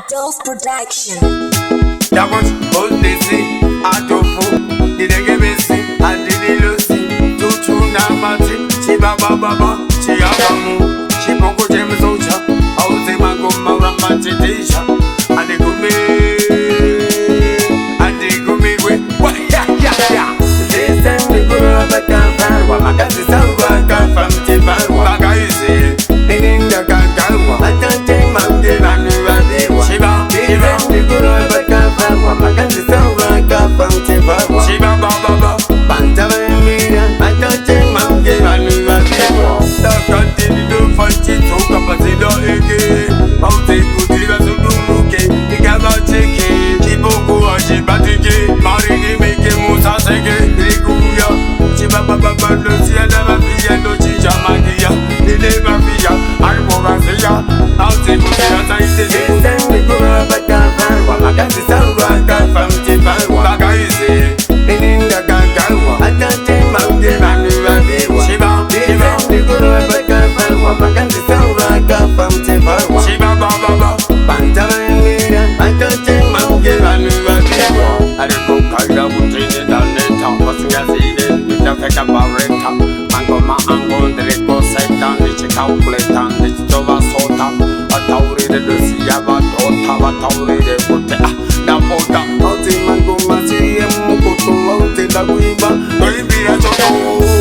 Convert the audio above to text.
Adolf Production. Yakush, Ondesi, Adofu, Didege Messi, Adidi Lucy, Tutu Namati, Chibaba Baba, Chiabamu, Chiboko James Ocha, Auze Magoma Ramati Tisha, Adigumi, yeah. Listen, we go up a camp, Magazine Salva, from Tibawa, Magazi, in the Gagawa, I can't take my game and Shiba, we go up a camp, Magazi Salva, from Tibawa, Shiba Baba, Pantamania, I can't take my game and the country to fight it, talk about it all again. I'll take good dealers who do look it, the Gaba chicken, Chiboku, Chibatiki, Marini, make him Musaseke, Rikuya, Chibaba, Lucia, Lavia, Lucia, Magia, the Levavia, Arbovazia, I'll take good dealers, I say, then we go up a camp, Magazi Salva, from Tibawa, Magazi, in the Gagawa, I can't take my game and Shiba, we go up a camp, Magazi Salva, from Tibawa, Shiba Baba, Pantamania, I can't take my game and I don't go Kaga, who treated the letter, was Yazid, with the Feka Barretta, Mangoma, Angon, the Rico Satan, the Chicago Platan, the Jova Sota, a Tauri, the Luciava, Tava Tauri, the Puta, the Pota, Oti Mangoma, Mukutu, the Laguiba, Baby, I don't know.